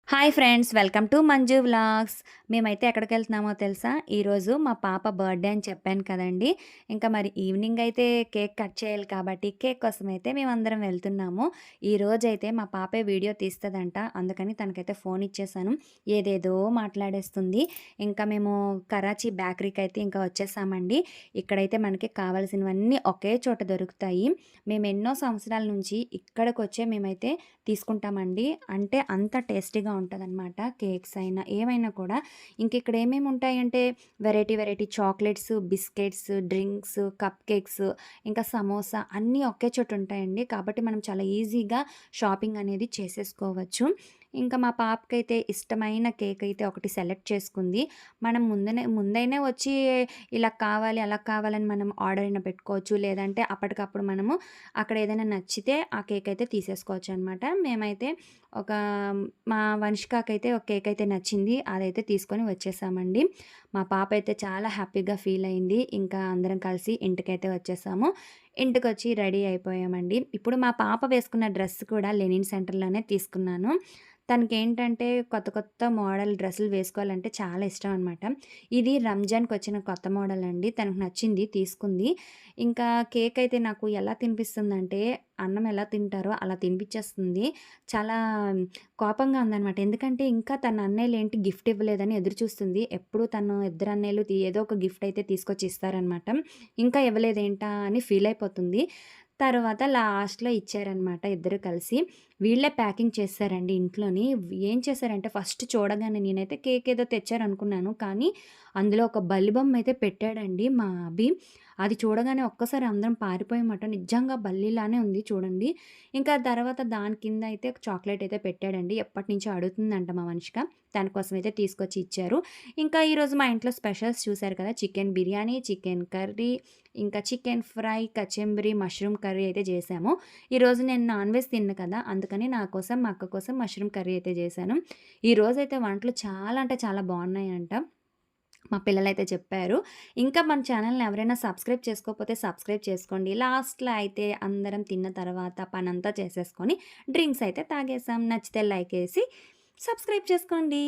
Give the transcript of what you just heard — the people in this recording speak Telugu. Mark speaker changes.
Speaker 1: Hi friends, welcome to Manju vlogs. మేమైతే ఎక్కడికెళ్తున్నామో తెలుసా? ఈరోజు మా పాప బర్త్‌డే అని చెప్పాను కదండీ! ఇంకా మరి ఈవినింగ్ అయితే కేక్ కట్ చేయాలి కాబట్టి కేక్ కోసమైతే మేమందరం వెళ్తున్నాము. ఈరోజైతే మా పాపే వీడియో తీస్తదంట. అందుకని తనకైతే ఫోన్ ఇచ్చేసాను. ఏదేదో మాట్లాడేస్తుంది. ఇంకా మేము కరాచీ బేకరీకైతే ఇంకా వచ్చేసామండి. ఇక్కడైతే మనకి కావాల్సినవన్నీ ఒకే చోట దొరుకుతాయి. మేము ఎన్నో సంవత్సరాల నుంచి ఇక్కడికొచ్చే మేమైతే తీసుకుంటామండి. అంటే అంత టేస్టీగా ఉంటదనమాట. కేక్స్ అయినా, ఏమైనా కూడా. ఇంకిక్కడ ఏమేమి ఉంటాయంటే variety, variety chocolates, biscuits, drinks, cup cakes, ఇంకా సమోసా అన్నీ ఒకే చోట ఉంటాయండి. కాబట్టి మనం చాలా ఈజీగా షాపింగ్ అనేది చేసేసుకోవచ్చు. ఇంకా మా పాపకైతే ఇష్టమైన కేక్ అయితే ఒకటి సెలెక్ట్ చేసుకుంది. మనం ముందైనే వచ్చి ఇలా కావాలి, అలా కావాలని మనం ఆర్డర్ అయినా పెట్టుకోవచ్చు. లేదంటే అప్పటికప్పుడు మనము అక్కడ ఏదైనా నచ్చితే ఆ కేక్ అయితే తీసేసుకోవచ్చనమాట. మేమైతే ఒక మా వంశికాకైతే ఒక కేక్ అయితే నచ్చింది. అదైతే తీసుకొని వచ్చేసామండి. మా పాప అయితే చాలా హ్యాపీగా ఫీల్ అయింది. ఇంకా అందరం కలిసి ఇంటికైతే వచ్చేసాము. ఇంటికొచ్చి రెడీ అయిపోయామండి. ఇప్పుడు మా పాప వేసుకున్న డ్రెస్ కూడా లెనిన్ సెంటర్‌లోనే తీసుకున్నాను. తనకేంటంటే కొత్త కొత్త మోడల్ డ్రెస్సులు వేసుకోవాలంటే చాలా ఇష్టం అనమాట. ఇది రంజాన్‌కొచ్చిన కొత్త మోడల్ అండి. తనకు నచ్చింది తీసుకుంది. ఇంకా కేక్ అయితే నాకు ఎలా తినిపిస్తుందంటే, అన్నం ఎలా తింటారో అలా తినిపిచ్చేస్తుంది. చాలా కోపంగా ఉందనమాట. ఎందుకంటే ఇంకా తన అన్నయ్యలేంటి గిఫ్ట్ ఇవ్వలేదని ఎదురు చూస్తుంది. ఎప్పుడు తను ఇద్దరు అన్నయ్యలు ఏదో ఒక గిఫ్ట్ అయితే తీసుకొచ్చి ఇస్తారనమాట. ఇంకా ఇవ్వలేదేంటా అని ఫీల్ అయిపోతుంది. తర్వాత లాస్ట్‌లో ఇచ్చారనమాట ఇద్దరు కలిసి. వీళ్ళే ప్యాకింగ్ చేసేసారండి ఇంట్లోని. ఏం చేశారంటే ఫస్ట్ చూడగానే నేనైతే కేక్ ఏదో తెచ్చారనుకున్నాను. కానీ అందులో ఒక బల్లి అయితే పెట్టాడండి మా అభి. అది చూడగానే ఒక్కసారి అందరం పారిపోయామట. నిజంగా బల్లిలానే ఉంది చూడండి. ఇంకా తర్వాత దాని కింద అయితే ఒక చాక్లెట్ అయితే పెట్టాడండి. ఎప్పటినుంచో అడుగుతుందంట మా వంశిక. తన కోసం అయితే తీసుకొచ్చి ఇచ్చారు. ఇంకా ఈరోజు మా ఇంట్లో స్పెషల్స్ చూసారు కదా! చికెన్ బిర్యానీ, చికెన్ కర్రీ, ఇంకా chicken fry, kachumber, mushroom curry అయితే చేశాము. ఈరోజు నేను నాన్ వెజ్ తినను కదా! అందుకని నా కోసం, మా అక్క కోసం మష్రూమ్ కర్రీ అయితే చేశాను. ఈరోజైతే వంటలు చాలా అంటే చాలా బాగున్నాయంట. మా పిల్లలైతే చెప్పారు. ఇంకా మన ఛానల్‌ని ఎవరైనా సబ్స్క్రైబ్ చేసుకోకపోతే సబ్స్క్రైబ్ చేసుకోండి. లాస్ట్‌లో అయితే అందరం తిన్న తర్వాత పనంతా చేసేసుకొని డ్రింక్స్ అయితే తాగేసాం. నచ్చితే లైక్ ఏసి సబ్స్క్రైబ్ చేసుకోండి.